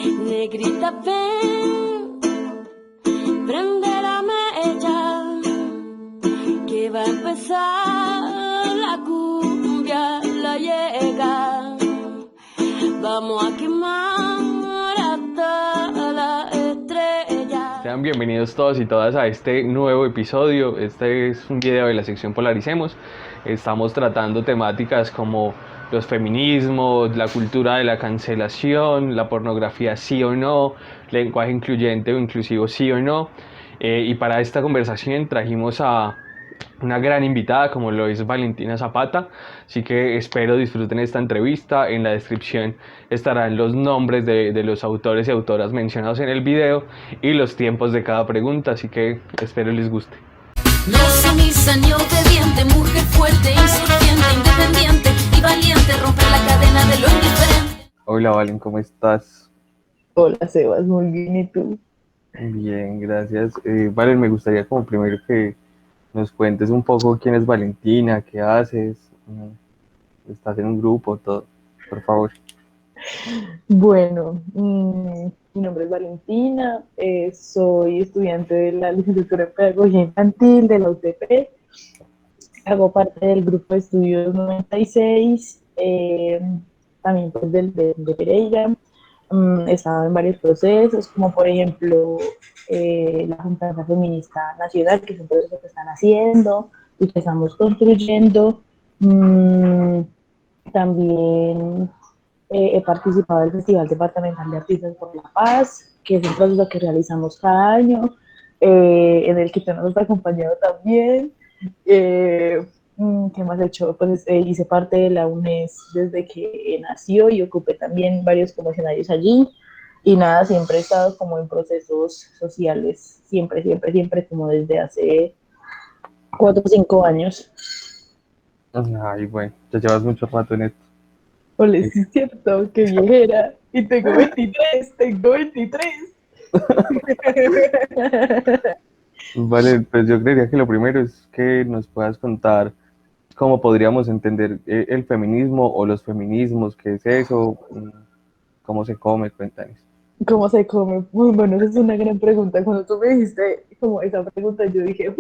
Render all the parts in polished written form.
Negrita, ven, prende la mecha, que va a empezar la cumbia, la llega. Vamos a quemar hasta la estrella. Sean bienvenidos todos y todas a este nuevo episodio. Este es un video de la sección Polaricemos. Estamos tratando temáticas como los feminismos, la cultura de la cancelación, la pornografía sí o no, lenguaje incluyente o inclusivo sí o no. Y para esta conversación trajimos a una gran invitada como lo es Valentina Zapata, así que espero disfruten esta entrevista. En la descripción estarán los nombres de los autores y autoras mencionados en el video y los tiempos de cada pregunta, así que espero les guste. No sumisa ni obediente, mujer fuerte, insurgente, independiente y valiente, romper la cadena de lo indiferente. Hola Valen, ¿cómo estás? Hola Sebas, muy bien, ¿y tú? Bien, gracias. Valen, me gustaría como primero que nos cuentes un poco quién es Valentina, qué haces, estás en un grupo, todo, por favor. Bueno, mi nombre es Valentina, soy estudiante de la licenciatura en Pedagogía Infantil de la UTP, hago parte del grupo de estudios 96, también pues de Pereira. He estado en varios procesos, como por ejemplo la Junta Feminista Nacional, que es un proceso que están haciendo y que estamos construyendo. También he participado del Festival Departamental de Artistas por la Paz, que es un proceso que realizamos cada año, en el que tú nos has acompañado también. ¿Qué más he hecho? Pues hice parte de la UNES desde que nació y ocupé también varios como escenarios allí. Y nada, siempre he estado como en procesos sociales, siempre, como desde hace 4 o 5 años. Ay, bueno, ya llevas mucho rato en esto. Ole, sí es cierto, qué viejera. Y tengo 23. Vale, pues yo creería que lo primero es que nos puedas contar cómo podríamos entender el feminismo o los feminismos, qué es eso, cómo se come, cuéntanos. ¿Cómo se come? Muy bueno, esa es una gran pregunta. Cuando tú me dijiste como esa pregunta, yo dije,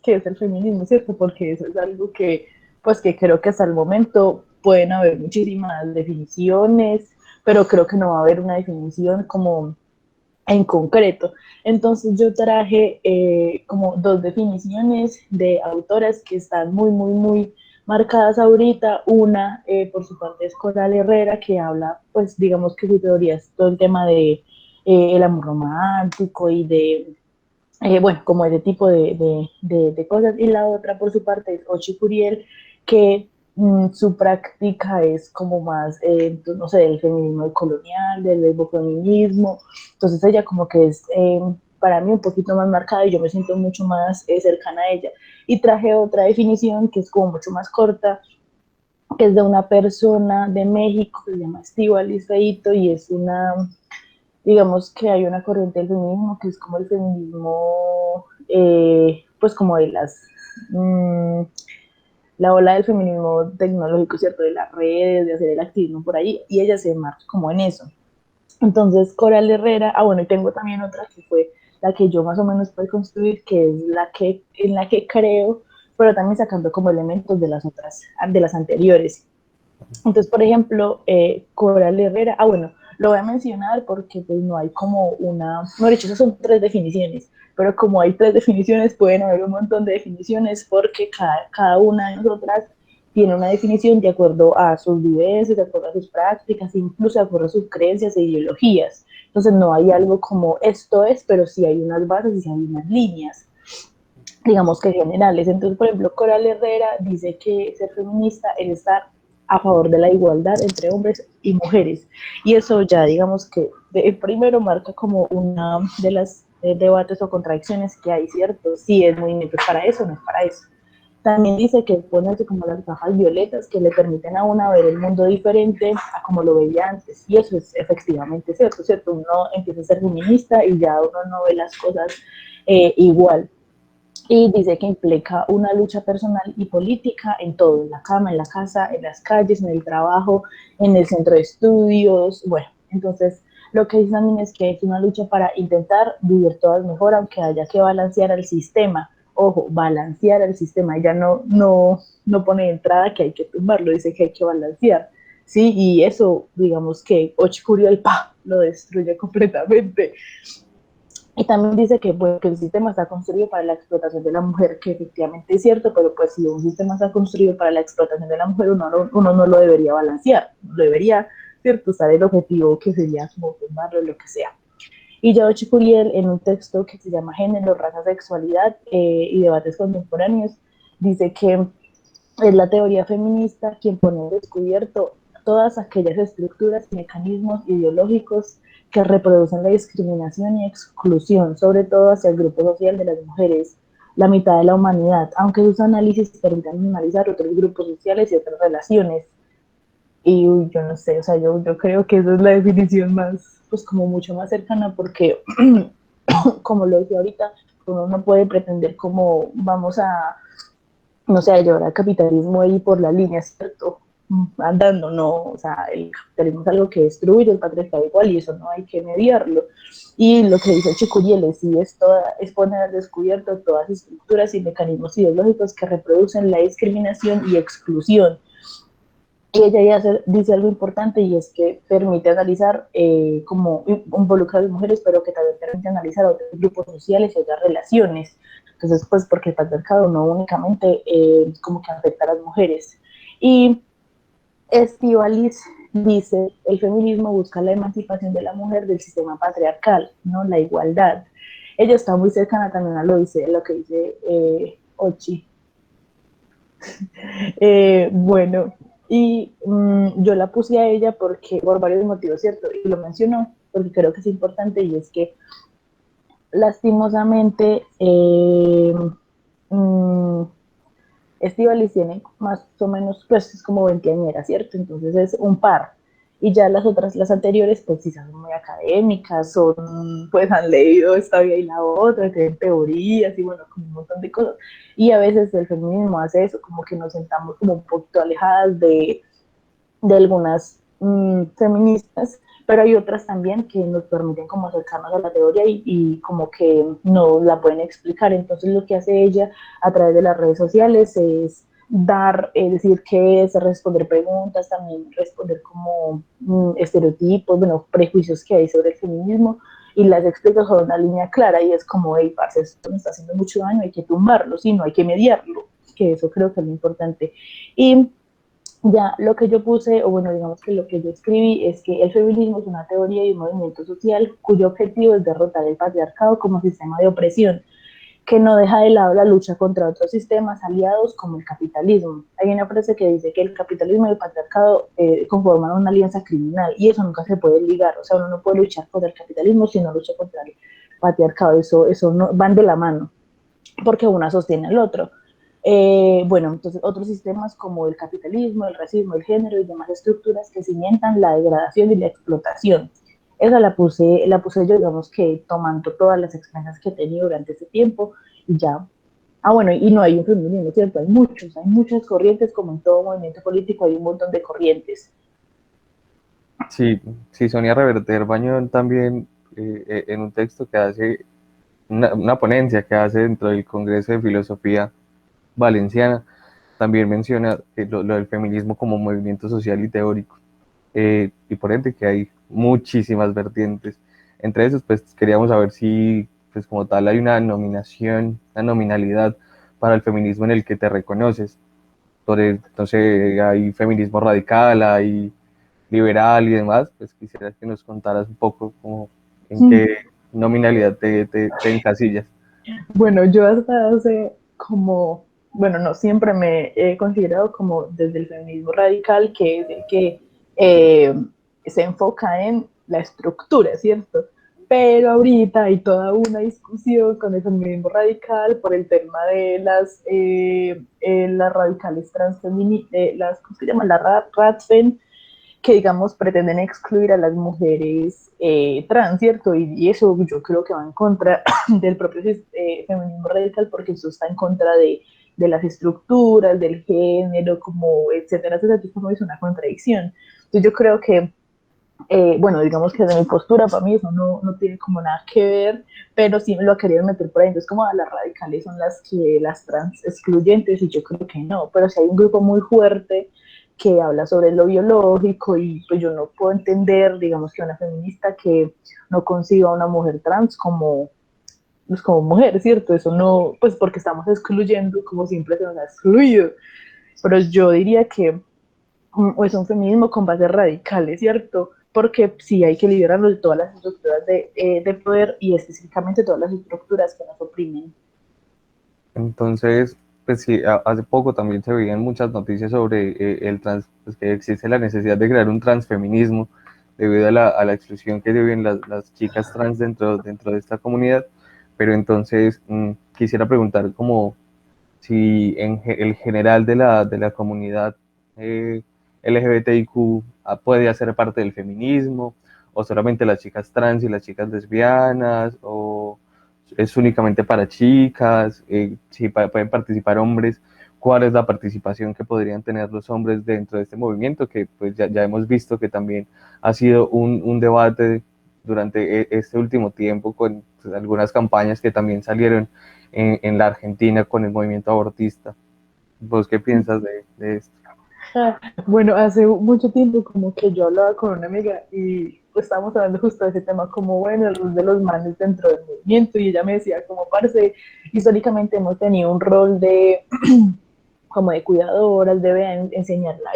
¿qué es el feminismo? ¿Cierto? Porque eso es algo que, pues que creo que hasta el momento pueden haber muchísimas definiciones, pero creo que no va a haber una definición como en concreto. Entonces yo traje como dos definiciones de autoras que están muy marcadas ahorita. Una, por su parte, es Coral Herrera, que habla, pues digamos que su teoría es todo el tema de el amor romántico y de, bueno, como ese tipo de cosas. Y la otra, por su parte, es Ochi Curiel, que su práctica es como más, no sé, del feminismo colonial, del lesbofeminismo. Entonces ella como que es para mí un poquito más marcada y yo me siento mucho más cercana a ella. Y traje otra definición que es como mucho más corta, que es de una persona de México que se llama Estíbaliz Feito, y es una, digamos que hay una corriente del feminismo que es como el feminismo, pues como de la ola del feminismo tecnológico, ¿cierto? De las redes, de hacer el activismo por ahí, y ella se marca como en eso. Entonces, Coral Herrera, bueno, y tengo también otra que fue la que yo más o menos pude construir, que es en la que creo, pero también sacando como elementos de las otras, de las anteriores. Entonces, por ejemplo, Coral Herrera, bueno, lo voy a mencionar porque pues no hay como una, no, de hecho, esas son 3 definiciones, pero como hay 3 definiciones, pueden haber un montón de definiciones porque cada una de nosotras tiene una definición de acuerdo a sus vivencias, de acuerdo a sus prácticas, incluso de acuerdo a sus creencias e ideologías. Entonces no hay algo como esto es, pero sí hay unas bases y sí hay unas líneas, digamos que generales. Entonces, por ejemplo, Coral Herrera dice que ser feminista es estar a favor de la igualdad entre hombres y mujeres. Y eso ya, digamos que primero marca como una de las debates o contradicciones que hay, ¿cierto? Si es movimiento para eso o no es para eso. También dice que ponerse como las gafas violetas que le permiten a una ver el mundo diferente a como lo veía antes. Y eso es efectivamente cierto, ¿cierto? Uno empieza a ser feminista y ya uno no ve las cosas igual. Y dice que implica una lucha personal y política en todo, en la cama, en la casa, en las calles, en el trabajo, en el centro de estudios. Bueno, entonces lo que dice también es que es una lucha para intentar vivir todas mejor, aunque haya que balancear el sistema. Ojo, balancear el sistema. Ella no pone de entrada que hay que tumbarlo, dice que hay que balancear. Sí, y eso, digamos que Ochcurial, ¡pa!, lo destruye completamente. Y también dice que, bueno, que el sistema está construido para la explotación de la mujer, que efectivamente es cierto, pero pues si un sistema está construido para la explotación de la mujer, uno no lo debería balancear, lo debería, ¿cierto?, usar el objetivo que sería como tumbarlo, lo que sea. Y Yao Chicuriel, en un texto que se llama Género, Raza, Sexualidad y Debates Contemporáneos, dice que es la teoría feminista quien pone en descubierto todas aquellas estructuras y mecanismos ideológicos que reproducen la discriminación y exclusión, sobre todo hacia el grupo social de las mujeres, la mitad de la humanidad, aunque sus análisis permitan analizar otros grupos sociales y otras relaciones. Y yo no sé, o sea, yo creo que esa es la definición más, pues como mucho más cercana, porque como lo decía ahorita, uno no puede pretender como vamos a, no sé, a llevar al capitalismo ahí por la línea, ¿cierto? Andando, no, o sea, el capitalismo es algo que destruye, el patriarcado igual, y eso no hay que mediarlo. Y lo que dice Chicuriel sí es poner al descubierto todas las estructuras y mecanismos ideológicos que reproducen la discriminación y exclusión. Y ella ya dice algo importante, y es que permite analizar como involucra a las mujeres, pero que también permite analizar otros grupos sociales y otras relaciones. Entonces, pues porque el patriarcado no únicamente como que afecta a las mujeres. Y Estíbaliz dice, el feminismo busca la emancipación de la mujer del sistema patriarcal, ¿no? La igualdad. Ella está muy cercana también a lo que dice Ochi. Bueno, y yo la puse a ella porque por varios motivos, ¿cierto? Y lo menciono porque creo que es importante, y es que lastimosamente Estíbaliz tiene más o menos, pues es como veinteañera, ¿cierto? Entonces es un par. Y ya las otras, las anteriores, pues sí son muy académicas, son, pues han leído esta vida y la otra, tienen teorías y bueno, como un montón de cosas. Y a veces el feminismo hace eso, como que nos sentamos como un poquito alejadas de algunas feministas, pero hay otras también que nos permiten como acercarnos a la teoría y como que no la pueden explicar. Entonces lo que hace ella a través de las redes sociales es dar, es decir, qué es responder preguntas, también responder como estereotipos, bueno, prejuicios que hay sobre el feminismo, y las explica con una línea clara, y es como, hey, parce, esto me está haciendo mucho daño, hay que tumbarlo, sí, no hay que mediarlo, que eso creo que es lo importante. Y ya lo que yo puse, o bueno, digamos que lo que yo escribí, es que el feminismo es una teoría y un movimiento social cuyo objetivo es derrotar el patriarcado como sistema de opresión, que no deja de lado la lucha contra otros sistemas aliados como el capitalismo. Hay una frase que dice que el capitalismo y el patriarcado conforman una alianza criminal, y eso nunca se puede ligar, o sea, uno no puede luchar contra el capitalismo si no lucha contra el patriarcado, eso no, van de la mano, porque una sostiene al otro. Bueno, entonces otros sistemas como el capitalismo, el racismo, el género y demás estructuras que cimentan la degradación y la explotación. Esa la puse yo, digamos que tomando todas las experiencias que he tenido durante ese tiempo, y ya. Ah, bueno, y no hay un feminismo, ¿cierto? Hay muchas corrientes, como en todo movimiento político hay un montón de corrientes. Sí, sí, Sonia Reverter Bañón también en un texto que hace, una ponencia que hace dentro del Congreso de Filosofía Valenciana, también menciona lo del feminismo como movimiento social y teórico, y por ende que hay muchísimas vertientes. Entre esos, pues queríamos saber si, pues como tal, hay una nominación, una nominalidad para el feminismo en el que te reconoces. Entonces, hay feminismo radical, hay liberal y demás, pues quisiera que nos contaras un poco como en qué nominalidad te encasillas. Bueno, yo hasta hace como, bueno, no siempre me he considerado como desde el feminismo radical, que es el que eh, se enfoca en la estructura, ¿cierto? Pero ahorita hay toda una discusión con el feminismo radical por el tema de las radicales transfeministas, ¿cómo se llama? La RATFEM, que digamos pretenden excluir a las mujeres trans, ¿cierto? Y eso yo creo que va en contra del propio feminismo radical, porque eso está en contra de las estructuras, del género, como etcétera, etcétera, como es una contradicción. Entonces yo creo que Bueno, digamos que desde mi postura, para mí eso no tiene como nada que ver, pero sí me lo ha querido meter por ahí. Entonces, como las radicales son las que las trans excluyentes, y yo creo que no, pero si hay un grupo muy fuerte que habla sobre lo biológico, y pues yo no puedo entender, digamos, que una feminista que no conciba a una mujer trans como, pues, como mujer, ¿cierto? Eso no, pues porque estamos excluyendo como siempre se nos ha excluido, pero yo diría que o es un feminismo con bases radicales, ¿cierto? Porque sí hay que liberarnos de todas las estructuras de poder, y específicamente todas las estructuras que nos oprimen. Entonces, pues sí, hace poco también se veían muchas noticias sobre el trans, pues que existe la necesidad de crear un transfeminismo debido a la exclusión que viven las chicas trans dentro de esta comunidad. Pero entonces quisiera preguntar como si el general de la comunidad LGBTIQ puede hacer parte del feminismo, o solamente las chicas trans y las chicas lesbianas, o es únicamente para chicas, si pueden participar hombres, cuál es la participación que podrían tener los hombres dentro de este movimiento, que pues ya hemos visto que también ha sido un debate durante este último tiempo con pues, algunas campañas que también salieron en la Argentina con el movimiento abortista. ¿Vos qué piensas de esto? Bueno, hace mucho tiempo como que yo hablaba con una amiga y pues, estábamos hablando justo de ese tema, como bueno, el rol de los manes dentro del movimiento, y ella me decía como, parce, históricamente hemos tenido un rol de como de cuidadoras, debe enseñarla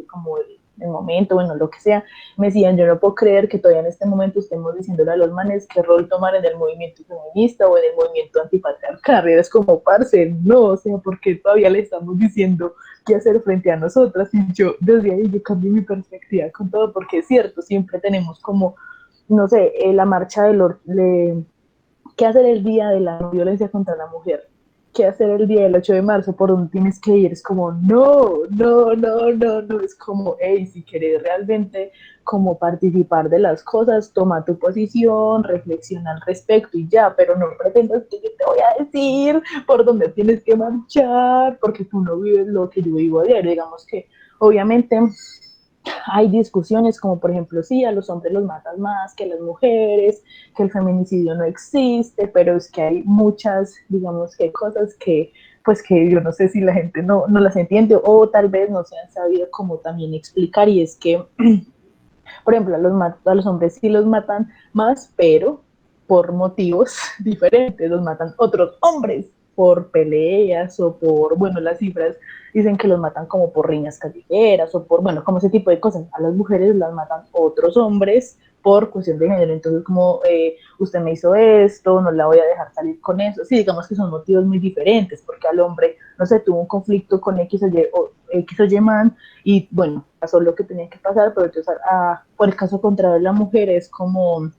como el momento, bueno, lo que sea. Me decían, yo no puedo creer que todavía en este momento estemos diciéndole a los manes qué rol tomar en el movimiento feminista o en el movimiento antipatriarcal. Y es como, parce, no, o sea, porque todavía le estamos diciendo qué hacer frente a nosotras. Y yo, desde ahí, yo cambié mi perspectiva con todo, porque es cierto, siempre tenemos como, no sé, la marcha de qué hacer el día de la no violencia contra la mujer, qué hacer el día del 8 de marzo, por donde tienes que ir. Es como, no, es como, hey, si quieres realmente como participar de las cosas, toma tu posición, reflexiona al respecto y ya, pero no pretendas que yo te voy a decir por dónde tienes que marchar, porque tú no vives lo que yo vivo a diario. Digamos que obviamente hay discusiones como, por ejemplo, sí, a los hombres los matan más que a las mujeres, que el feminicidio no existe, pero es que hay muchas, digamos, que cosas que pues que yo no sé si la gente no las entiende, o tal vez no se han sabido como también explicar. Y es que, por ejemplo, a los hombres sí los matan más, pero por motivos diferentes. Los matan otros hombres por peleas o por, bueno, las cifras dicen que los matan como por riñas callejeras o por, bueno, como ese tipo de cosas. A las mujeres las matan otros hombres por cuestión de género. Entonces, como usted me hizo esto, no la voy a dejar salir con eso. Sí, digamos que son motivos muy diferentes, porque al hombre, no sé, tuvo un conflicto con X o Y man, y bueno, pasó lo que tenía que pasar, pero entonces, por el caso contrario de la mujer es como,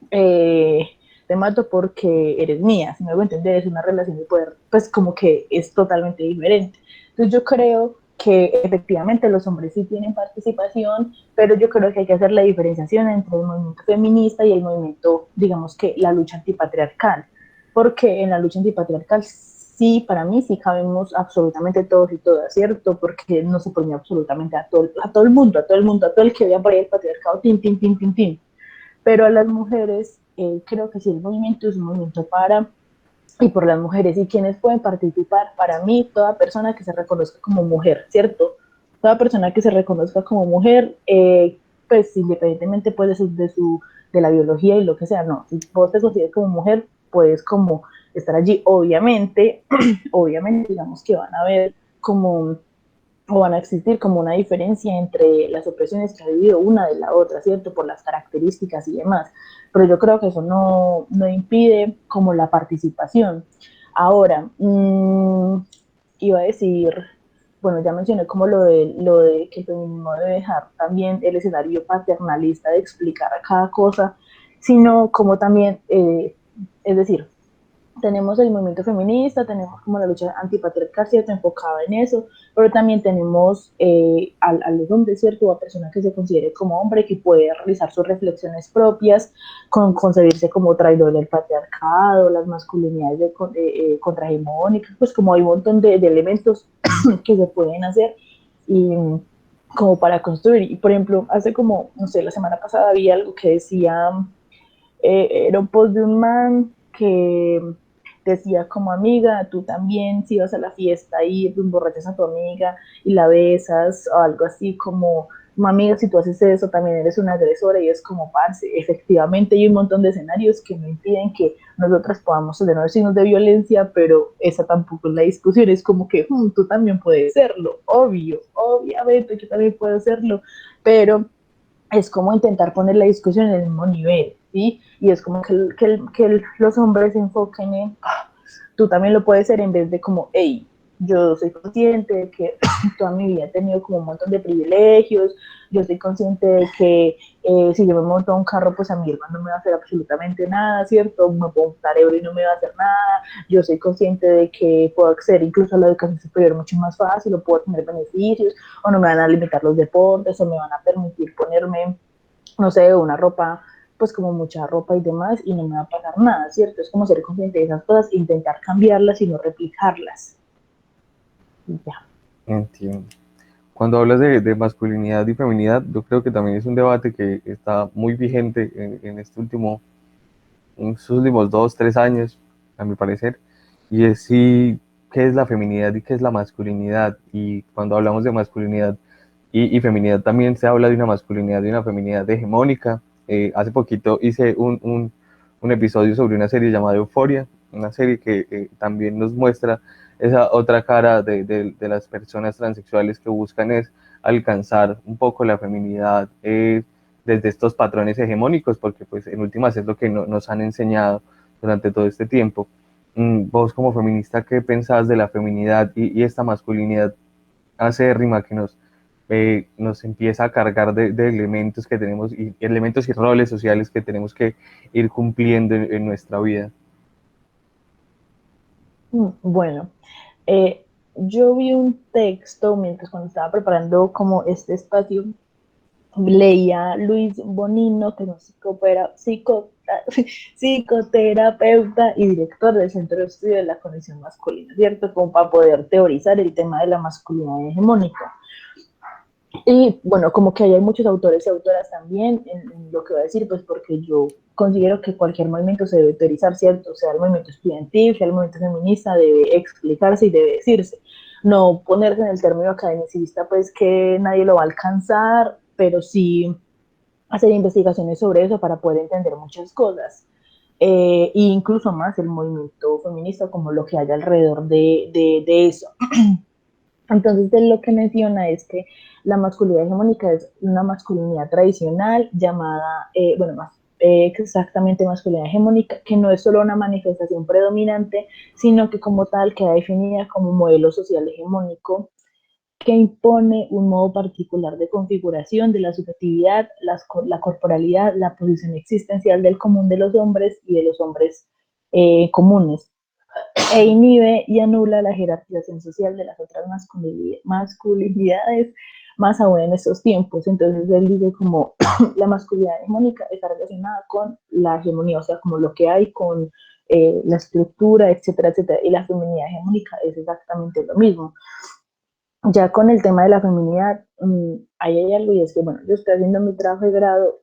eh, te mato porque eres mía, si me voy a entender, es una relación de poder, pues como que es totalmente diferente. Entonces yo creo que efectivamente los hombres sí tienen participación, pero yo creo que hay que hacer la diferenciación entre el movimiento feminista y el movimiento, digamos que la lucha antipatriarcal, porque en la lucha antipatriarcal sí, para mí sí cabemos absolutamente todos y todas, ¿cierto? Porque no se pone absolutamente a todo el mundo, a todo el que vea por ahí el patriarcado, tin. Pero a las mujeres, creo que sí, el movimiento es un movimiento para y por las mujeres. ¿Y quienes pueden participar? Para mí, toda persona que se reconozca como mujer, ¿cierto? Toda persona que se reconozca como mujer, pues independientemente pues, de la biología y lo que sea, no, si vos te consideras como mujer, puedes como estar allí. Obviamente, obviamente, digamos que van a ver como o van a existir como una diferencia entre las opresiones que ha vivido una de la otra, ¿cierto? Por las características y demás. Pero yo creo que eso no impide como la participación. Ahora, iba a decir, bueno, ya mencioné como lo de que el feminismo debe dejar también el escenario paternalista de explicar a cada cosa, sino como también, es decir, tenemos el movimiento feminista, tenemos como la lucha antipatriarcal, ¿cierto? Enfocada en eso, pero también tenemos al hombre, ¿cierto? O a persona que se considere como hombre, que puede realizar sus reflexiones propias, con concebirse como traidor del patriarcado, las masculinidades contrahegemónicas, pues como hay un montón de elementos que se pueden hacer. Y como para construir. Y por ejemplo, hace como, no sé, la semana pasada había algo que decía, era un post de un man que decía como amiga, tú también si vas a la fiesta y emborrachas a tu amiga y la besas o algo así como amiga, si tú haces eso también eres una agresora y es como parce, efectivamente hay un montón de escenarios que no impiden que nosotras podamos tener signos de violencia, pero esa tampoco es la discusión, es como que tú también puedes serlo, obvio, obviamente yo también puedo serlo, pero es como intentar poner la discusión en el mismo nivel, ¿sí? Y es como que los hombres se enfoquen en, tú también lo puedes ser en vez de como, hey, yo soy consciente de que toda mi vida he tenido como un montón de privilegios, yo soy consciente de que si yo me monto a un carro, pues a mi hermano no me va a hacer absolutamente nada, ¿cierto? Me puedo montar euro y no me va a hacer nada, yo soy consciente de que puedo acceder incluso a la educación superior mucho más fácil, o puedo tener beneficios, o no me van a limitar los deportes, o me van a permitir ponerme, no sé, una ropa, pues como mucha ropa y demás, y no me va a pasar nada, ¿cierto? Es como ser consciente de esas cosas, intentar cambiarlas y no replicarlas. Y ya. Entiendo. Cuando hablas de masculinidad y feminidad, yo creo que también es un debate que está muy vigente en estos últimos 2, 3 años, a mi parecer, y es si qué es la feminidad y qué es la masculinidad. Y cuando hablamos de masculinidad y feminidad también se habla de una masculinidad y una feminidad hegemónica. Hace poquito hice un episodio sobre una serie llamada Euphoria, una serie que también nos muestra esa otra cara de las personas transexuales que buscan es alcanzar un poco la feminidad desde estos patrones hegemónicos, porque pues en últimas es lo que nos han enseñado durante todo este tiempo. Vos como feminista, ¿qué pensás de la feminidad y esta masculinidad acérrima que nos empieza a cargar de elementos que tenemos, y elementos y roles sociales que tenemos que ir cumpliendo en nuestra vida? Bueno, yo vi un texto mientras cuando estaba preparando como este espacio, leía Luis Bonino, que es un psicoterapeuta y director del Centro de Estudio de la Condición Masculina, ¿cierto? Como para poder teorizar el tema de la masculinidad hegemónica. Y bueno, como que hay muchos autores y autoras también en lo que voy a decir, pues porque yo considero que cualquier movimiento se debe teorizar, ¿cierto? Sea el movimiento estudiantil, sea el movimiento feminista, debe explicarse y debe decirse. No ponerse en el término academicista, pues que nadie lo va a alcanzar, pero sí hacer investigaciones sobre eso para poder entender muchas cosas. E incluso más el movimiento feminista, como lo que hay alrededor de eso. Entonces, él lo que menciona es que la masculinidad hegemónica es una masculinidad tradicional llamada, bueno, más exactamente masculinidad hegemónica, que no es solo una manifestación predominante, sino que como tal queda definida como un modelo social hegemónico que impone un modo particular de configuración de la subjetividad, la corporalidad, la posición existencial del común de los hombres y de los hombres comunes, e inhibe y anula la jerarquización social de las otras masculinidades, más aún en estos tiempos. Entonces él dice como la masculinidad hegemónica está relacionada con la hegemonía, o sea, como lo que hay con la estructura, etcétera, etcétera. Y la feminidad hegemónica es exactamente lo mismo. Ya con el tema de la feminidad, ahí hay algo y es que, bueno, yo estoy haciendo mi trabajo de grado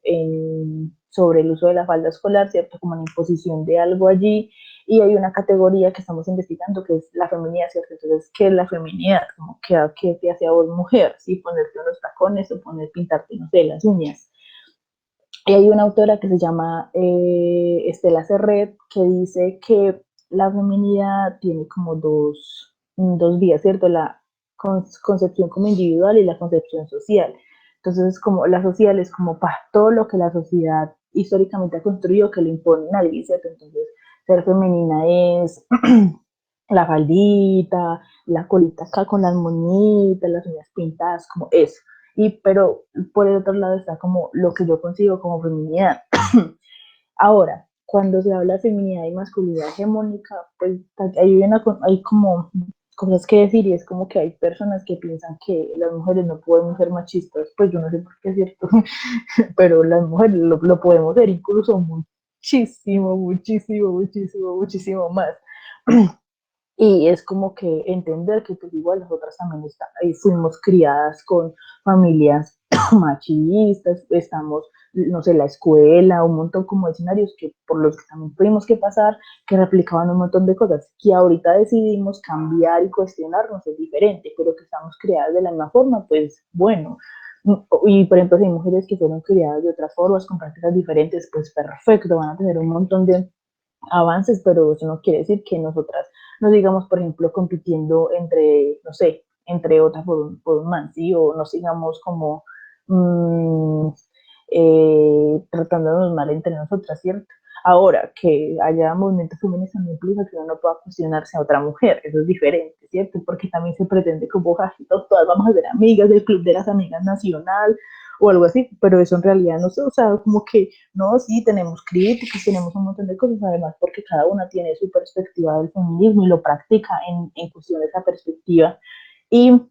sobre el uso de la falda escolar, ¿cierto? Como la imposición de algo allí, y hay una categoría que estamos investigando que es la feminidad, ¿cierto? Entonces, ¿qué es la feminidad? Como, ¿qué te hace a vos mujer? ¿Sí? Ponerte unos tacones o pintarte, no sé, las uñas. Y hay una autora que se llama Estela Serret que dice que la feminidad tiene como dos vías, ¿cierto? La concepción como individual y la concepción social. Entonces, como la social es como para todo lo que la sociedad históricamente ha construido que le impone a alguien, ¿cierto? Entonces, ser femenina es la faldita, la colita acá con las moñitas, las uñas pintadas, como eso. Pero por el otro lado está como lo que yo consigo como feminidad. Ahora, cuando se habla de feminidad y masculinidad hegemónica, pues hay como cosas que decir y es como que hay personas que piensan que las mujeres no podemos ser machistas, pues yo no sé por qué es cierto, pero las mujeres lo podemos ser incluso muchísimo, muchísimo, muchísimo, muchísimo más. Y es como que entender que pues igual nosotras también fuimos criadas con familias machistas, estamos, no sé, la escuela, un montón como de escenarios que por los que también tuvimos que pasar, que replicaban un montón de cosas, que ahorita decidimos cambiar y cuestionarnos es diferente, pero que estamos criadas de la misma forma, pues bueno. Y por ejemplo, si hay mujeres que fueron criadas de otras formas, con prácticas diferentes, pues perfecto, van a tener un montón de avances, pero eso no quiere decir que nosotras nos digamos, por ejemplo, compitiendo entre, no sé, entre otras por un man, ¿sí? O nos sigamos como tratándonos mal entre nosotras, ¿cierto? Ahora, que haya movimientos feministas no implica que uno no pueda cuestionarse a otra mujer, eso es diferente, ¿cierto? Porque también se pretende como, todas vamos a ser amigas del Club de las Amigas Nacional o algo así, pero eso en realidad no sé, o sea, como que no, sí, tenemos críticas, tenemos un montón de cosas, además porque cada una tiene su perspectiva del feminismo y lo practica en cuestión de esa perspectiva. Y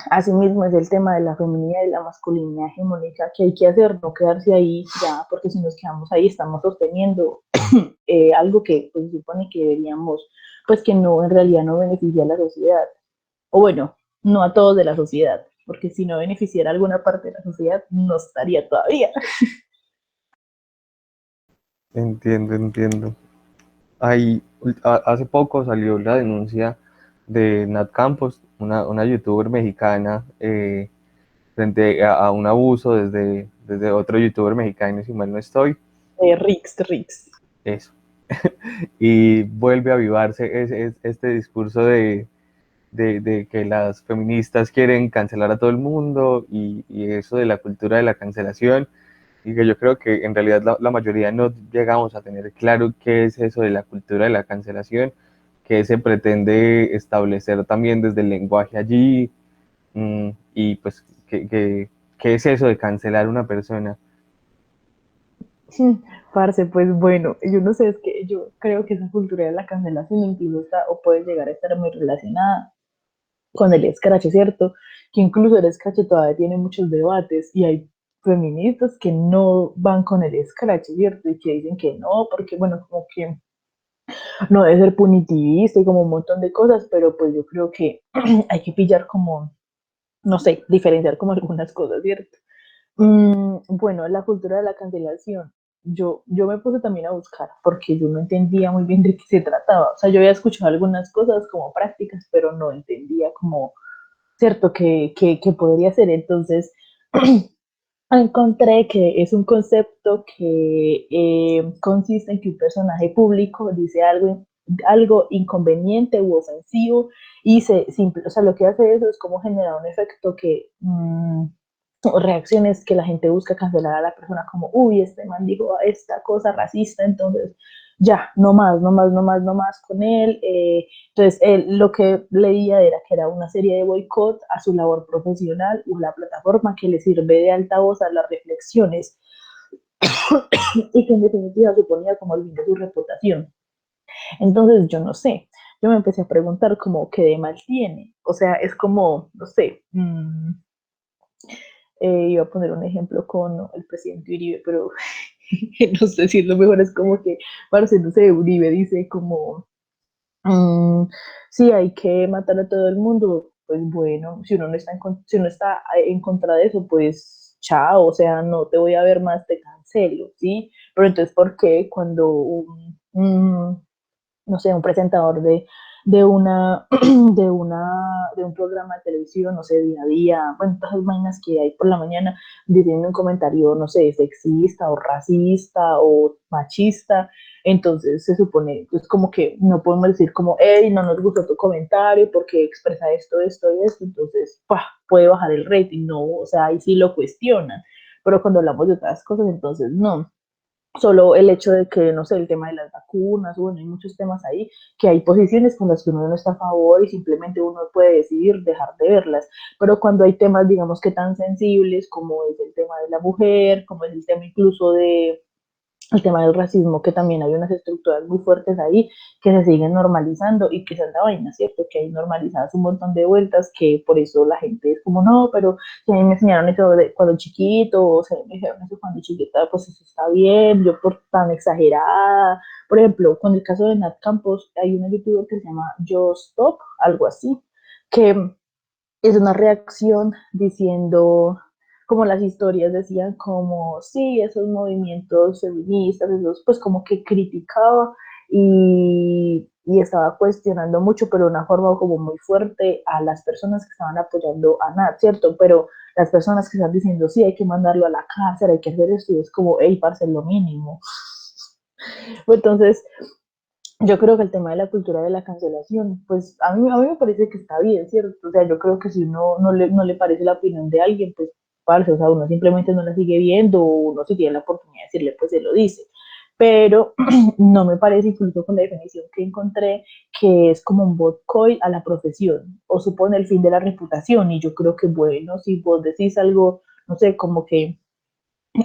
asimismo es el tema de la feminidad y la masculinidad hegemónica que hay que hacer, no quedarse ahí ya, porque si nos quedamos ahí estamos sosteniendo algo que pues, se supone que deberíamos, pues que no, en realidad no beneficia a la sociedad, o bueno, no a todos de la sociedad, porque si no beneficiara a alguna parte de la sociedad, no estaría todavía. Entiendo, entiendo. Hace poco salió la denuncia de Nat Campos, una youtuber mexicana, frente a un abuso desde otro youtuber mexicano, si mal no estoy. Rix. Eso. Y vuelve a avivarse este discurso de que las feministas quieren cancelar a todo el mundo y eso de la cultura de la cancelación. Y que yo creo que en realidad la mayoría no llegamos a tener claro qué es eso de la cultura de la cancelación, qué se pretende establecer también desde el lenguaje allí, y pues qué es eso de cancelar a una persona. Parce, pues bueno, yo no sé, es que yo creo que esa cultura de la cancelación incluso está o puede llegar a estar muy relacionada con el escrache, ¿cierto? Que incluso el escrache todavía tiene muchos debates y hay feministas que no van con el escrache, ¿cierto? Y que dicen que no, porque bueno, como que no debe ser punitivista y como un montón de cosas, pero pues yo creo que hay que pillar como, no sé, diferenciar como algunas cosas, ¿cierto? Bueno, la cultura de la cancelación. Yo me puse también a buscar porque yo no entendía muy bien de qué se trataba. O sea, yo había escuchado algunas cosas como prácticas, pero no entendía como, cierto, que podría ser. Entonces, encontré que es un concepto que consiste en que un personaje público dice algo inconveniente u ofensivo y o sea, lo que hace eso es como generar un efecto que reacciones que la gente busca cancelar a la persona como, uy, este man dijo esta cosa racista, entonces ya, no más, no más, no más, no más con él. Entonces, lo que leía era que era una serie de boicot a su labor profesional o la plataforma que le sirve de altavoz a las reflexiones y que en definitiva suponía como el fin de su reputación. Entonces, yo no sé, yo me empecé a preguntar como qué de mal tiene. O sea, es como, no sé, iba a poner un ejemplo con el presidente Uribe, pero no sé si es lo mejor, es como que, parce, no sé, Uribe dice como, sí, hay que matar a todo el mundo, pues bueno, si uno está en contra de eso, pues chao, o sea, no te voy a ver más, te cancelo, ¿sí? Pero entonces, ¿por qué cuando no sé, un presentador de un programa de televisión, no sé, día a día, bueno, todas las vainas que hay por la mañana, diciendo un comentario, no sé, sexista o racista o machista, entonces se supone, pues como que no podemos decir como, hey, no nos gustó tu comentario porque expresa esto, esto y esto, entonces, puede bajar el rating, no, o sea, ahí sí lo cuestionan, pero cuando hablamos de otras cosas, entonces no. Solo el hecho de que, no sé, el tema de las vacunas, bueno, hay muchos temas ahí, que hay posiciones con las que uno no está a favor y simplemente uno puede decidir dejar de verlas. Pero cuando hay temas, digamos que tan sensibles como es el tema de la mujer, como es el tema incluso el tema del racismo, que también hay unas estructuras muy fuertes ahí que se siguen normalizando y que esa es la vaina, ¿cierto? Que hay normalizadas un montón de vueltas que por eso la gente es como, no, pero si a mí me enseñaron eso de cuando chiquito, o sea, me dijeron eso cuando chiquita, pues eso está bien, yo por tan exagerada. Por ejemplo, con el caso de Nat Campos, hay una youtuber que se llama Yo Stop, algo así, que es una reacción diciendo, como las historias decían, como, sí, esos movimientos feministas, esos, pues como que criticaba y estaba cuestionando mucho, pero de una forma como muy fuerte a las personas que estaban apoyando a Nat, ¿cierto? Pero las personas que están diciendo, sí, hay que mandarlo a la cárcel, hay que hacer esto, y es como, hey, parce, lo mínimo. Entonces, yo creo que el tema de la cultura de la cancelación, pues a mí me parece que está bien, ¿cierto? O sea, yo creo que si uno no le parece la opinión de alguien, pues, parce, o sea, uno simplemente no la sigue viendo, o uno si tiene la oportunidad de decirle, pues se lo dice. Pero no me parece, incluso con la definición que encontré, que es como un boicot a la profesión, o supone el fin de la reputación, y yo creo que, bueno, si vos decís algo, no sé, como que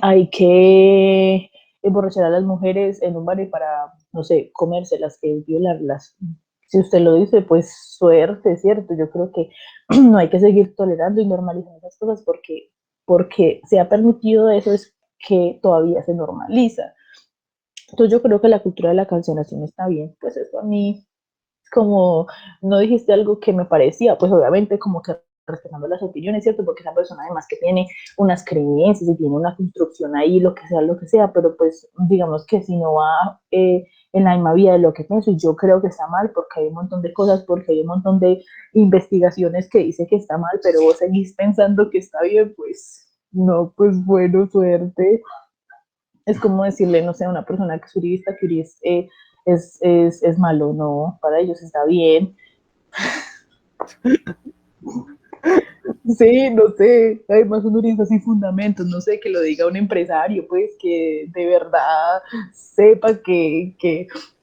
hay que emborrachar a las mujeres en un bar y para, no sé, comérselas, que violarlas. Si usted lo dice, pues suerte, ¿cierto? Yo creo que no hay que seguir tolerando y normalizando esas cosas porque se ha permitido eso, es que todavía se normaliza. Entonces yo creo que la cultura de la cancelación está bien, pues eso a mí como no dijiste algo que me parecía, pues obviamente como que respetando las opiniones, ¿cierto? Porque esa persona además que tiene unas creencias y tiene una construcción ahí, lo que sea, pero pues digamos que si no va en la misma vía de lo que pienso, y yo creo que está mal porque hay un montón de cosas, porque hay un montón de investigaciones que dice que está mal, pero vos seguís pensando que está bien, pues no, pues bueno, suerte. Es como decirle, no sé, a una persona que es uribista, que es malo, no, para ellos está bien. Sí, no sé, además un uribista sin fundamentos, no sé, que lo diga un empresario, pues que de verdad sepa que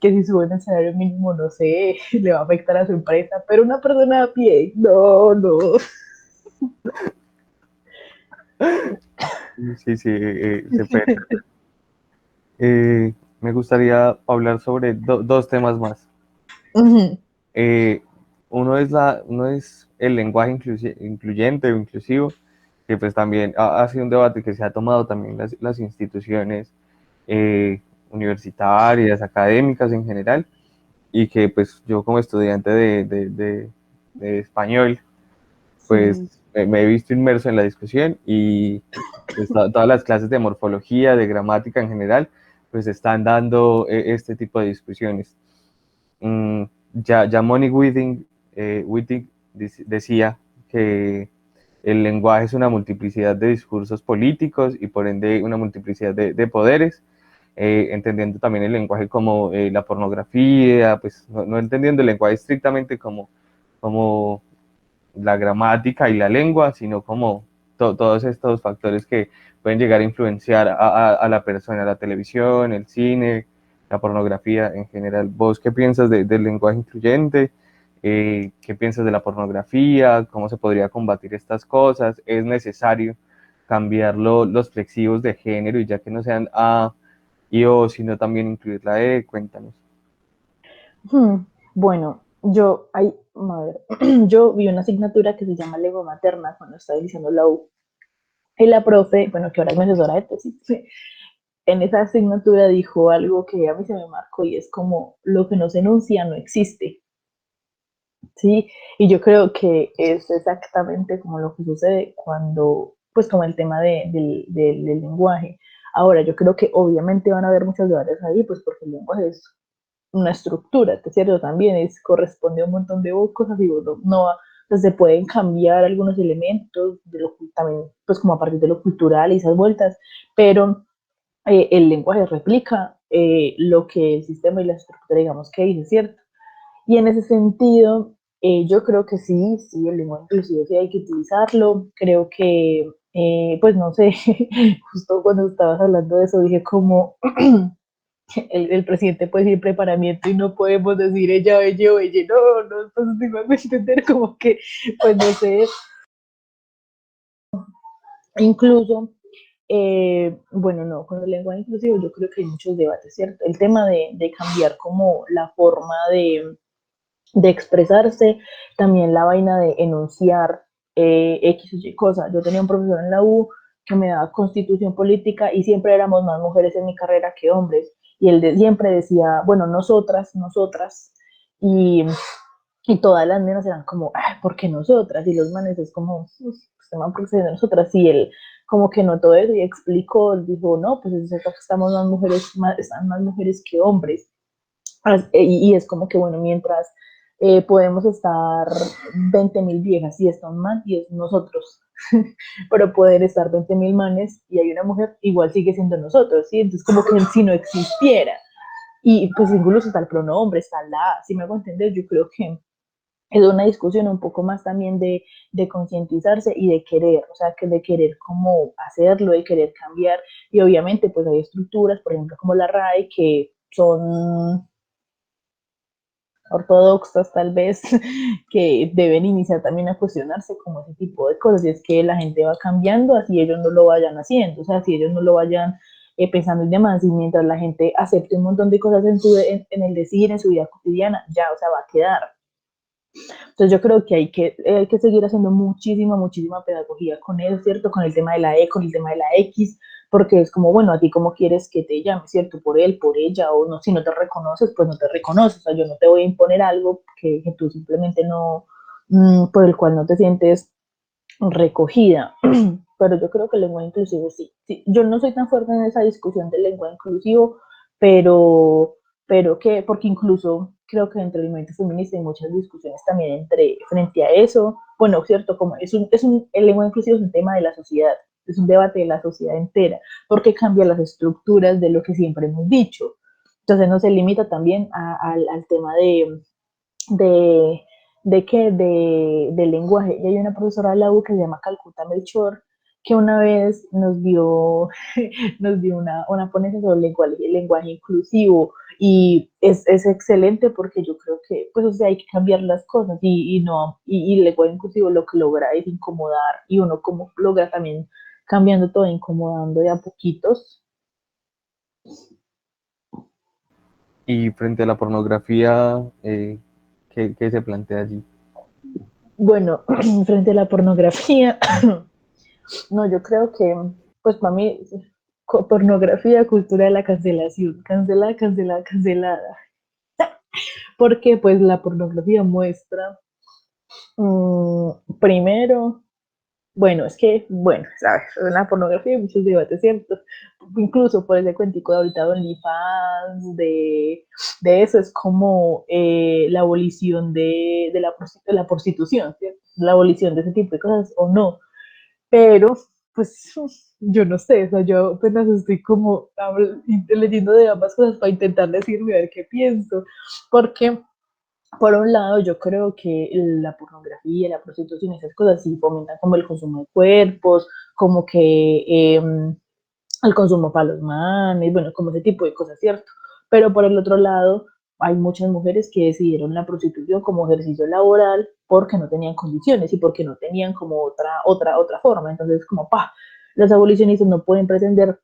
si suben el salario mínimo, no sé, le va a afectar a su empresa, pero una persona a pie, no, no. Sí, sí, se puede. Eh, Me gustaría hablar sobre dos temas más. Ujú. Eh, uno es el lenguaje incluyente o inclusivo, que pues también ha sido un debate que se ha tomado también las instituciones eh, universitarias, académicas en general, y que pues yo como estudiante de español, pues Sí. me he visto inmerso en la discusión y pues, todas las clases de morfología, de gramática en general, pues están dando este tipo de discusiones. Mm, ya Moni Wittig decía que el lenguaje es una multiplicidad de discursos políticos y por ende una multiplicidad de poderes, entendiendo también el lenguaje como la pornografía, pues no entendiendo el lenguaje estrictamente como la gramática y la lengua, sino como todos estos factores que pueden llegar a influenciar a la persona, la televisión, el cine, la pornografía en general. ¿Vos qué piensas del lenguaje incluyente? ¿Qué piensas de la pornografía? ¿Cómo se podría combatir estas cosas? ¿Es necesario cambiar los flexivos de género y ya que no sean A y O, sino también incluir la E? Cuéntanos. Bueno, a ver, yo vi una asignatura que se llama lengua materna cuando estaba iniciando la U. Y la profe, bueno, que ahora es mi asesora de tesis, en esa asignatura dijo algo que a mí se me marcó y es como lo que no se enuncia no existe, ¿sí? Y yo creo que es exactamente como lo que sucede cuando, pues como el tema del lenguaje. Ahora, yo creo que obviamente van a haber muchos debates ahí, pues porque el lenguaje es una estructura, ¿te es cierto? También corresponde a un montón de cosas y bueno, no, pues se pueden cambiar algunos elementos, también pues como a partir de lo cultural y esas vueltas, pero el lenguaje replica lo que el sistema y la estructura, digamos, que dice, ¿cierto? Y en ese sentido, yo creo que sí, sí, el lenguaje inclusivo sí hay que utilizarlo. Creo que, pues no sé, justo cuando estabas hablando de eso, dije como el presidente puede decir preparamiento y no podemos decir ella, ella o ella, no, no, entonces digo, a entender como que, pues no sé, incluso Bueno, no, con el lenguaje inclusivo yo creo que hay muchos debates, ¿cierto? El tema de cambiar como la forma de expresarse, también la vaina de enunciar X o Y cosa. Yo tenía un profesor en la U que me daba constitución política y siempre éramos más mujeres en mi carrera que hombres. Y él siempre decía, bueno, nosotras, nosotras. Y, y todas las nenas eran como, ay, ¿por qué nosotras? Y los manes es como, usted man, ¿por qué de nosotras? Y él como que notó eso y explicó, dijo, no, pues es cierto que estamos más mujeres, están más mujeres que hombres. Y es como que, bueno, mientras podemos estar 20.000 viejas y está un man y es nosotros, pero pueden estar 20.000 manes y hay una mujer, igual sigue siendo nosotros, ¿sí? Entonces como que si no existiera, y pues incluso está el pronombre, está la, si me hago entender, yo creo que es una discusión un poco más también de concientizarse y de querer, o sea, que de querer como hacerlo, de querer cambiar, y obviamente pues hay estructuras, por ejemplo, como la RAE, que son ortodoxas tal vez, que deben iniciar también a cuestionarse como ese tipo de cosas, y es que la gente va cambiando así ellos no lo vayan haciendo, o sea, si ellos no lo vayan pensando en demás, y mientras la gente acepte un montón de cosas en el decir, en su vida cotidiana, ya, o sea, va a quedar. Entonces yo creo que hay que seguir haciendo muchísima, muchísima pedagogía con él, ¿cierto? Con el tema de la E, con el tema de la X, porque es como, bueno, a ti cómo quieres que te llame, ¿cierto? Por él, por ella, o no, si no te reconoces, pues no te reconoces, o sea, yo no te voy a imponer algo que tú simplemente no, por el cual no te sientes recogida. Pero yo creo que el lenguaje inclusivo sí, sí. Yo no soy tan fuerte en esa discusión del lenguaje inclusivo, pero, pero que, porque incluso creo que dentro del movimiento feminista hay muchas discusiones también frente a eso. Bueno, cierto, como el lenguaje inclusivo es un tema de la sociedad, es un debate de la sociedad entera, porque cambia las estructuras de lo que siempre hemos dicho. Entonces no se limita también al tema de, del lenguaje. Y hay una profesora de la U que se llama Calcuta Melchor, que una vez nos dio una ponencia sobre el lenguaje inclusivo, y es excelente porque yo creo que pues o sea, hay que cambiar las cosas, y no y el lenguaje inclusivo lo que logra es incomodar, y uno como logra también cambiando todo, incomodando de a poquitos. Y frente a la pornografía, ¿qué se plantea allí? Bueno, frente a la pornografía, no, yo creo que, pues para mí, pornografía, cultura de la cancelación, cancelada, cancelada, cancelada. Porque pues la pornografía muestra, primero, bueno, es que, bueno, sabes, en la pornografía hay muchos debates, ¿cierto? Incluso por ese cuentico de ahorita de OnlyFans, de eso, es como la abolición de la prostitución, ¿cierto? La abolición de ese tipo de cosas, o no. Pero, pues, yo no sé, o sea, yo apenas estoy como leyendo de ambas cosas para intentar decirme a ver qué pienso, porque por un lado yo creo que la pornografía, la prostitución, esas cosas sí fomentan como el consumo de cuerpos, como que el consumo para los manes, bueno, como ese tipo de cosas, ¿cierto? Pero por el otro lado, hay muchas mujeres que decidieron la prostitución como ejercicio laboral porque no tenían condiciones y porque no tenían como otra forma. Entonces, como, los abolicionistas no pueden pretender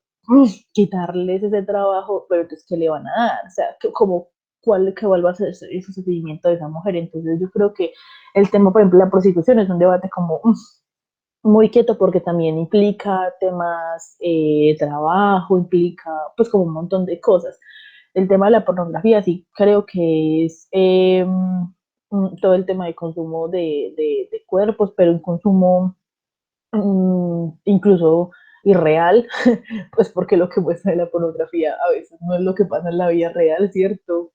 quitarles ese trabajo, pero entonces, ¿qué le van a dar? O sea, como, cuál va a ser ese seguimiento de esa mujer? Entonces, yo creo que el tema, por ejemplo, la prostitución es un debate como muy quieto, porque también implica temas de trabajo, implica pues como un montón de cosas. El tema de la pornografía sí creo que es todo el tema de consumo de cuerpos, pero un consumo incluso irreal, pues porque lo que muestra la pornografía a veces no es lo que pasa en la vida real, ¿cierto?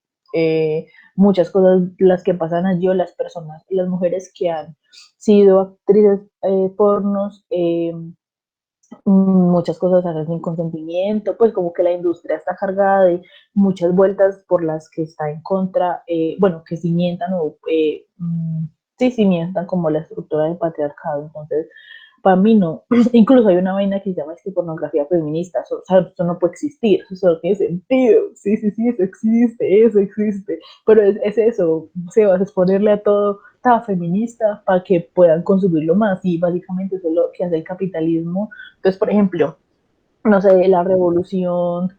Muchas cosas las que pasan allí, o las personas, las mujeres que han sido actrices pornos, muchas cosas hacen sin consentimiento, pues como que la industria está cargada de muchas vueltas por las que está en contra, bueno, que cimientan sí cimientan como la estructura del patriarcado. Entonces, para mí no. Incluso hay una vaina que se llama pornografía feminista, o sea, eso no puede existir, eso no tiene sentido. Sí, sí, sí, eso existe, pero es eso, se va a exponerle a todo, está feminista, para que puedan consumirlo más, y básicamente eso es lo que hace el capitalismo. Entonces, por ejemplo, no sé, eh, la revolución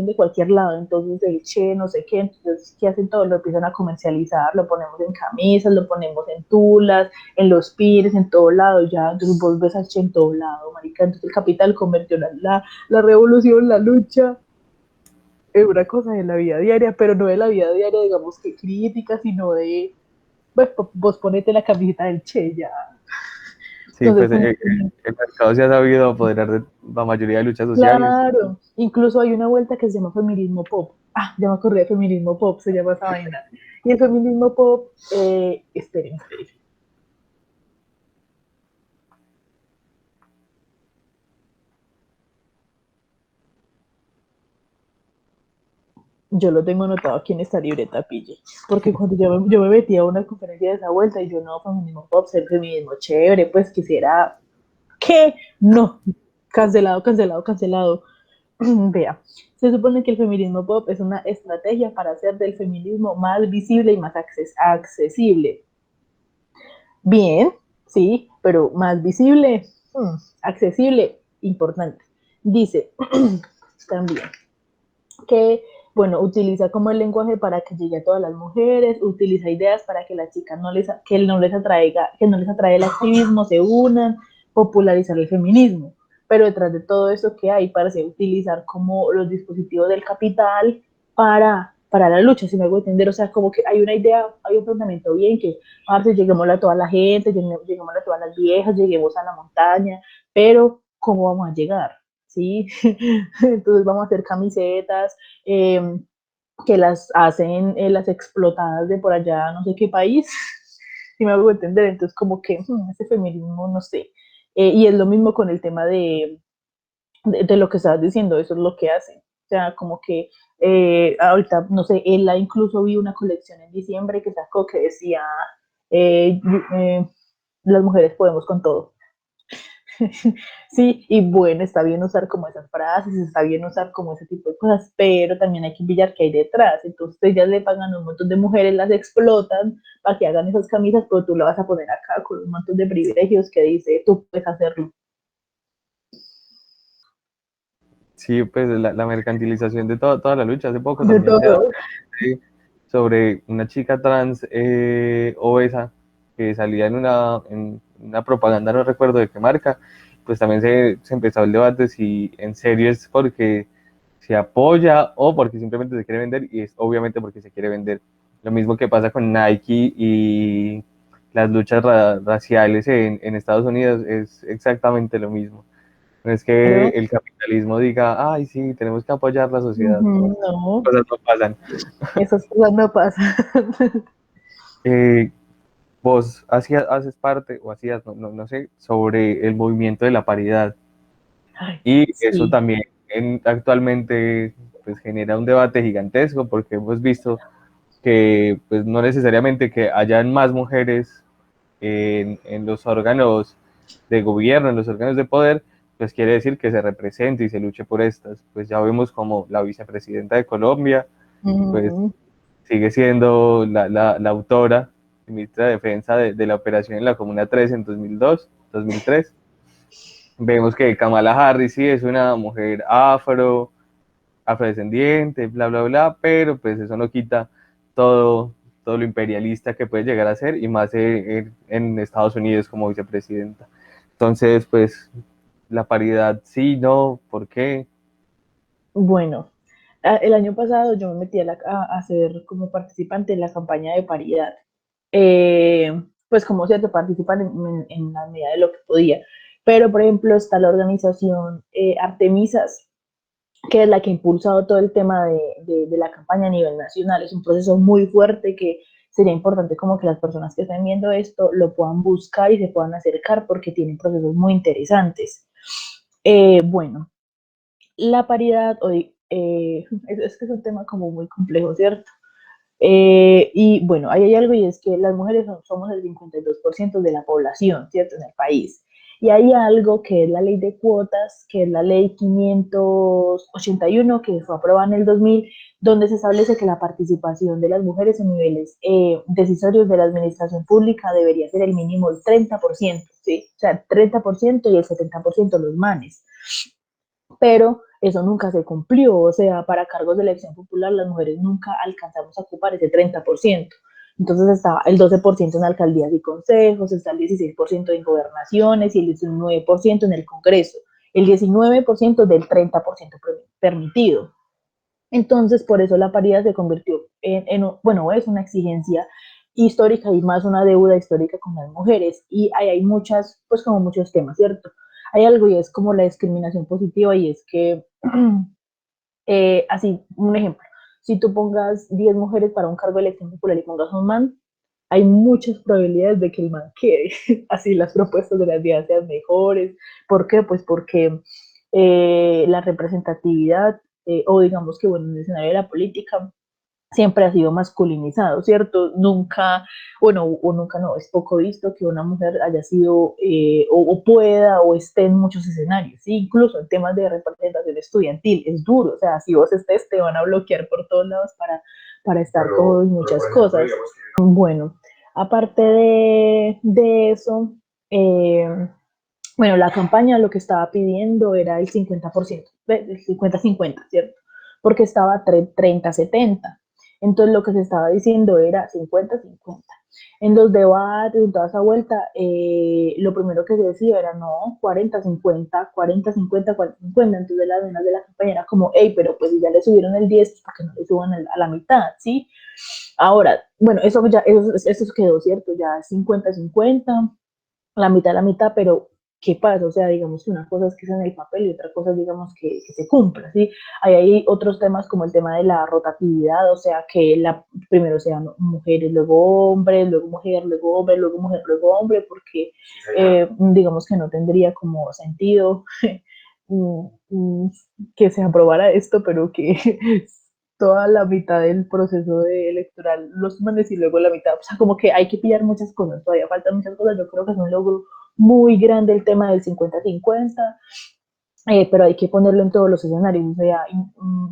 de cualquier lado, entonces el Che, no sé qué, entonces, ¿qué hacen todos? Lo empiezan a comercializar, lo ponemos en camisas, lo ponemos en tulas, en los pires, en todo lado, ya, entonces vos ves al Che en todo lado, marica, entonces el capital convirtió la revolución, la lucha, en una cosa de la vida diaria, pero no de la vida diaria, digamos que crítica, sino de, pues, vos ponete la camiseta del Che, ya, Sí, entonces pues como el mercado se ha sabido apoderar de la mayoría de luchas sociales. claro, incluso hay una vuelta que se llama feminismo pop. Ah, ya me acordé de feminismo pop, se llama esa vaina. Y el feminismo pop, esperen, yo lo tengo anotado aquí en esta libreta, pille. Porque cuando yo me metí a una conferencia de esa vuelta y yo no, feminismo pop, ser feminismo chévere, pues quisiera, ¿qué? No, cancelado, cancelado, cancelado. Vea, se supone que el feminismo pop es una estrategia para hacer del feminismo más visible y más accesible. Bien, sí, pero más visible, accesible, importante. Dice también que, bueno, utiliza como el lenguaje para que llegue a todas las mujeres, utiliza ideas para que las chicas que no les atrae el activismo, se unan, popularizar el feminismo. Pero detrás de todo eso que hay, parece utilizar como los dispositivos del capital para la lucha, si me hago entender, o sea, como que hay una idea, hay un planteamiento bien que, parce, lleguemos a toda la gente, lleguemos a todas las viejas, lleguemos a la montaña, pero ¿cómo vamos a llegar? ¿Sí? Entonces vamos a hacer camisetas eh, que las hacen las explotadas de por allá, no sé qué país, si me hago entender. Entonces, como que ese feminismo, no sé. Y es lo mismo con el tema de lo que estabas diciendo, eso es lo que hacen. O sea, como que ahorita, no sé, ella incluso vi una colección en diciembre que sacó que decía, eh, eh, las mujeres podemos con todo. Sí, y bueno, está bien usar como esas frases, está bien usar como ese tipo de cosas, pero también hay que pillar qué hay detrás. Entonces ellas le pagan a un montón de mujeres, las explotan para que hagan esas camisas, pero tú la vas a poner acá con un montón de privilegios que dice, tú puedes hacerlo. Sí, pues la mercantilización de toda la lucha. Hace poco De también se todo. sobre una chica trans obesa que salía en una propaganda, no recuerdo de qué marca, pues también se empezó el debate si en serio es porque se apoya o porque simplemente se quiere vender, y es obviamente porque se quiere vender. Lo mismo que pasa con Nike y las luchas raciales en Estados Unidos, es exactamente lo mismo. No es que Claro. el capitalismo diga, ay, sí, tenemos que apoyar la sociedad. No, No, cosas no pasan. esas cosas no pasan. Eh, Vos haces parte o hacías, no sé, sobre el movimiento de la paridad. Ay, Y eso sí. también actualmente pues, genera un debate gigantesco porque hemos visto que pues, no necesariamente que hayan más mujeres en los órganos de gobierno, en los órganos de poder, pues quiere decir que se represente y se luche por estas. Pues ya vemos como la vicepresidenta de Colombia, pues Ujú. sigue siendo la autora, ministra de Defensa de la operación en la Comuna 3 en 2002, 2003. Vemos que Kamala Harris sí es una mujer afrodescendiente, bla, bla, bla, pero pues eso no quita todo, todo lo imperialista que puede llegar a ser, y más en Estados Unidos como vicepresidenta. Entonces, pues, la paridad sí, no, ¿por qué? Bueno, el año pasado yo me metí a ser como participante en la campaña de paridad. Pues como se te participan en la medida de lo que podía. Pero, por ejemplo, está la organización Artemisas, que es la que ha impulsado todo el tema de la campaña a nivel nacional. Es un proceso muy fuerte que sería importante como que las personas que estén viendo esto lo puedan buscar y se puedan acercar porque tienen procesos muy interesantes. Bueno, la paridad, hoy, es que es un tema como muy complejo, ¿cierto? Y bueno, ahí hay algo y es que las mujeres somos el 52% de la población, ¿cierto? En el país. Y hay algo que es la ley de cuotas, que es la ley 581, que fue aprobada en el 2000, donde se establece que la participación de las mujeres en niveles decisorios de la administración pública debería ser el mínimo el 30%, ¿sí? O sea, 30% y el 70% los manes. pero eso nunca se cumplió, o sea, para cargos de elección popular las mujeres nunca alcanzamos a ocupar ese 30%. Entonces está el 12% en alcaldías y consejos, está el 16% en gobernaciones y el 19% en el Congreso, el 19% del 30% permitido. Entonces, por eso la paridad se convirtió bueno, es una exigencia histórica y más una deuda histórica con las mujeres. Y ahí hay muchas, pues como muchos temas, ¿cierto? Hay algo y es como la discriminación positiva y es que, así, un ejemplo, si tú pongas 10 mujeres para un cargo de elección popular y pongas un man, hay muchas probabilidades de que el man quede. Así las propuestas de las 10 sean mejores. ¿Por qué? Pues porque la representatividad, o digamos que bueno, en el escenario de la política, siempre ha sido masculinizado, ¿cierto? Nunca, bueno, o nunca no, es poco visto que una mujer haya sido o pueda o esté en muchos escenarios, ¿sí? Incluso en temas de representación estudiantil, es duro, o sea, si vos estés, te van a bloquear por todos lados para estar todos muchas cosas. Bueno, aparte de eso, eh, bueno, la campaña lo que estaba pidiendo era el 50%, el 50-50, ¿cierto? Porque estaba 30-70. Entonces lo que se estaba diciendo era 50-50. En los debates, en toda esa vuelta, lo primero que se decía era no, 40-50, 40-50, 40-50. Entonces las venas de la campaña era como, hey, pero pues ya le subieron el 10, ¿por qué no le suban a la mitad? ¿Sí? Ahora, bueno, eso quedó, ¿cierto? Ya 50-50, la mitad, pero ¿qué pasa? O sea, digamos que una cosa es que sea en el papel y otra cosa es, digamos, que se cumpla, ¿sí? Hay otros temas como el tema de la rotatividad, o sea, que primero sean mujeres, luego hombres, luego mujer, luego hombre, luego mujer, luego hombre, porque digamos que no tendría como sentido que se aprobara esto, pero que toda la mitad del proceso electoral los manes y luego la mitad, o sea, como que hay que pillar muchas cosas, todavía faltan muchas cosas, yo creo que es un logro muy grande el tema del 50-50, pero hay que ponerlo en todos los escenarios, o sea,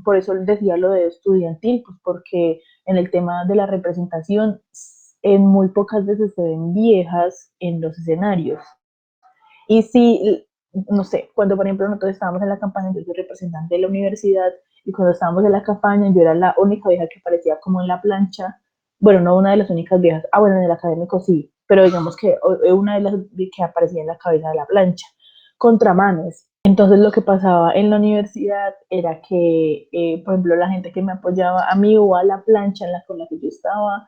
por eso decía lo de estudiantil, pues porque en el tema de la representación, en muy pocas veces se ven viejas en los escenarios, y si, no sé, cuando por ejemplo nosotros estábamos en la campaña, yo soy representante de la universidad, y cuando estábamos en la campaña yo era la única vieja que aparecía como en la plancha, bueno, no una de las únicas viejas, bueno, en el académico sí, pero digamos que una de las que aparecía en la cabeza de la plancha, contra manes. Entonces lo que pasaba en la universidad era que, por ejemplo, la gente que me apoyaba a mí o a la plancha con la que yo estaba,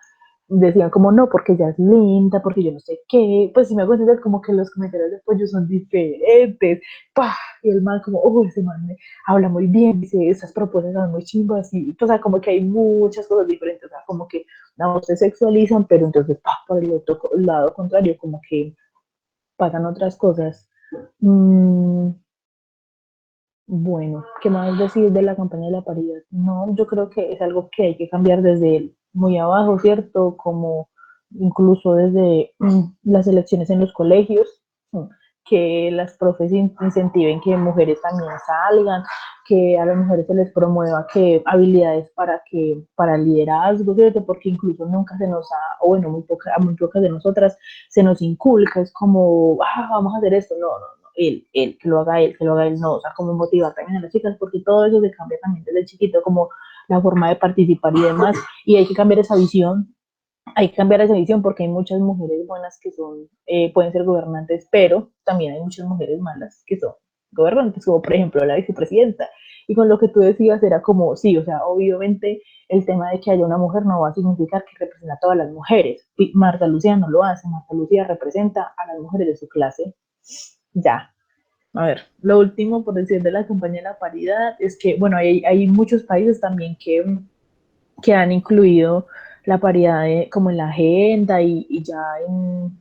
decían como no, porque ella es linda, porque yo no sé qué, pues si me hago entender como que los comentarios de apoyo son diferentes, ¡pah! Y el man como, oh, ese man me habla muy bien, dice, esas propuestas son muy chimbas, y, o sea, como que hay muchas cosas diferentes, o sea, como que no se sexualizan, pero entonces, ¡pah! Por el otro lado contrario, como que pasan otras cosas. Mm, bueno, ¿qué más decir de la campaña de la paridad? No, yo creo que es algo que hay que cambiar desde muy abajo, ¿cierto? Como incluso desde las elecciones en los colegios, que las profes incentiven que mujeres también salgan, que a las mujeres se les promueva que habilidades para liderazgo, ¿cierto? Porque incluso nunca se nos ha, o bueno, a muy pocas de nosotras se nos inculca, es como, vamos a hacer esto, no, no, que lo haga él, no, o sea, como motivar también a las chicas, porque todo eso se cambia también desde chiquito, como la forma de participar y demás, y hay que cambiar esa visión porque hay muchas mujeres buenas que son, pueden ser gobernantes, pero también hay muchas mujeres malas que son gobernantes, como por ejemplo la vicepresidenta. Y con lo que tú decías era como, sí, o sea, obviamente el tema de que haya una mujer no va a significar que representa a todas las mujeres. Y Marta Lucía no lo hace, Marta Lucía representa a las mujeres de su clase. Ya, a ver, lo último por decir de la campaña de la paridad es que, bueno, hay muchos países también que han incluido la paridad como en la agenda y ya en,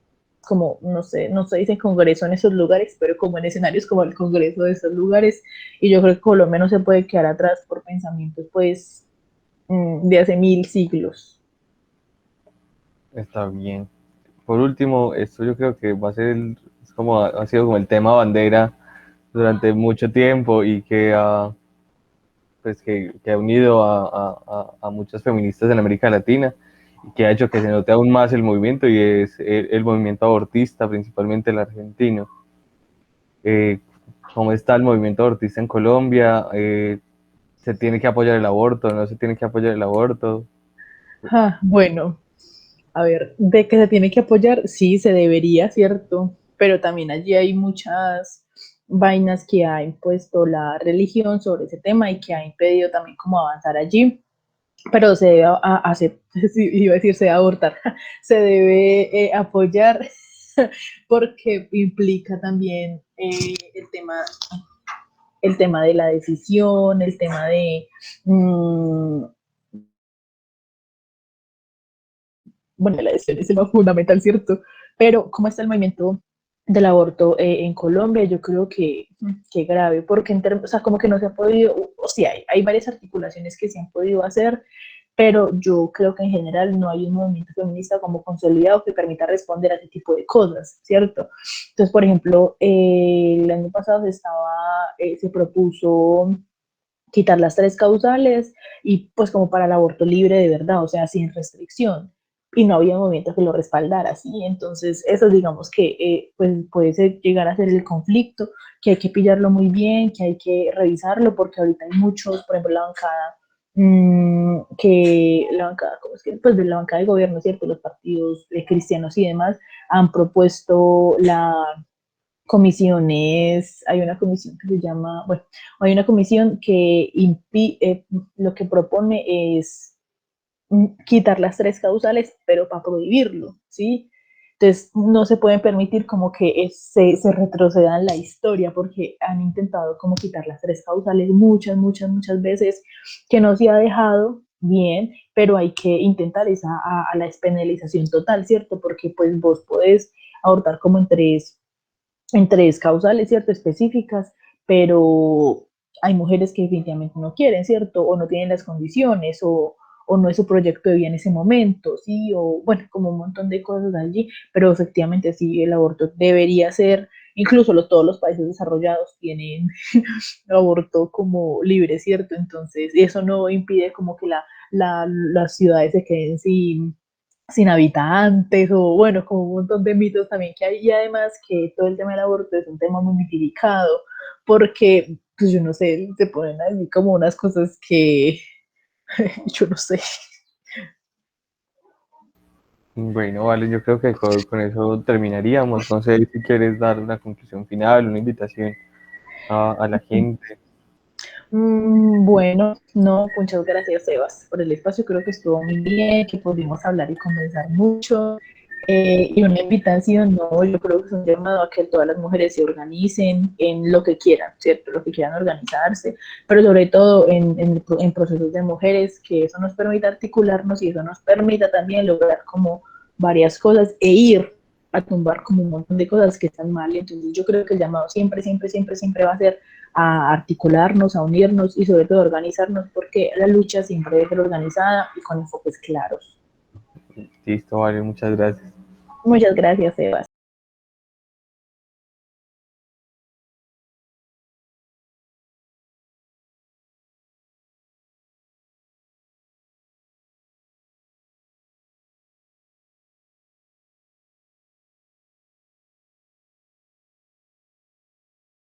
como, no sé, no se dice congreso en esos lugares, pero como en escenarios como el congreso de esos lugares, y yo creo que Colombia no se puede quedar atrás por pensamientos, pues, de hace 1000 siglos. Está bien. Por último, esto yo creo que va a ser, es como ha sido como el tema bandera durante mucho tiempo y que ha, pues que ha unido a muchas feministas en América Latina y que ha hecho que se note aún más el movimiento y es el movimiento abortista, principalmente el argentino. Eh, ¿Cómo está el movimiento abortista en Colombia? ¿Se tiene que apoyar el aborto? ¿No se tiene que apoyar el aborto? Bueno, a ver, de que se tiene que apoyar, sí, se debería, ¿cierto? Pero también allí hay muchas vainas que ha impuesto la religión sobre ese tema y que ha impedido también como avanzar allí. Pero se debe hacer, sí, iba a decir, se debe abortar, se debe apoyar porque implica también el tema de la decisión, el tema de, mmm, bueno, la decisión es lo fundamental, ¿cierto? Pero ¿cómo está el movimiento del aborto en Colombia? Yo creo que grave, porque o sea, como que no se ha podido, o sea, hay varias articulaciones que se han podido hacer, pero yo creo que en general no hay un movimiento feminista como consolidado que permita responder a ese tipo de cosas, ¿cierto? Entonces, por ejemplo, el año pasado se propuso quitar las tres causales y pues como para el aborto libre de verdad, o sea, sin restricción. Y no había movimiento que lo respaldara, ¿sí? Entonces, eso digamos que pues llegar a ser el conflicto, que hay que pillarlo muy bien, que hay que revisarlo, porque ahorita hay muchos, por ejemplo, la bancada, la bancada, ¿cómo es que? Pues de la bancada de gobierno, ¿cierto? Los partidos cristianos y demás han propuesto comisiones, hay una comisión que se llama, bueno, hay una comisión que lo que propone es quitar las tres causales, pero para prohibirlo, ¿sí? Entonces, no se puede permitir como que se retroceda en la historia, porque han intentado como quitar las tres causales muchas veces, que no se ha dejado bien, pero hay que intentar a la despenalización total, ¿cierto? Porque pues vos podés abortar como en tres causales, ¿cierto? Específicas, pero hay mujeres que definitivamente no quieren, ¿cierto? O no tienen las condiciones, o no es su proyecto de vida en ese momento, ¿sí? O bueno, como un montón de cosas allí, pero efectivamente sí, el aborto debería ser, incluso todos los países desarrollados tienen aborto como libre, ¿cierto? Entonces, eso no impide como que las ciudades se queden sin habitantes o bueno, como un montón de mitos también que hay y además que todo el tema del aborto es un tema muy mitificado porque, pues yo no sé, se ponen así como unas cosas que yo no sé. Bueno, vale, yo creo que con eso terminaríamos. No sé si quieres dar una conclusión final, una invitación a la gente. Bueno, no, muchas gracias, Sebas, por el espacio. Creo que estuvo muy bien, que pudimos hablar y conversar mucho. Y una invitación, no, yo creo que es un llamado a que todas las mujeres se organicen en lo que quieran, ¿cierto? Lo que quieran organizarse, pero sobre todo en procesos de mujeres, que eso nos permita articularnos y eso nos permita también lograr como varias cosas e ir a tumbar como un montón de cosas que están mal. Entonces yo creo que el llamado siempre va a ser a articularnos, a unirnos y sobre todo a organizarnos, porque la lucha siempre debe ser organizada y con enfoques claros. Listo, vale, muchas gracias. Muchas gracias, Sebas.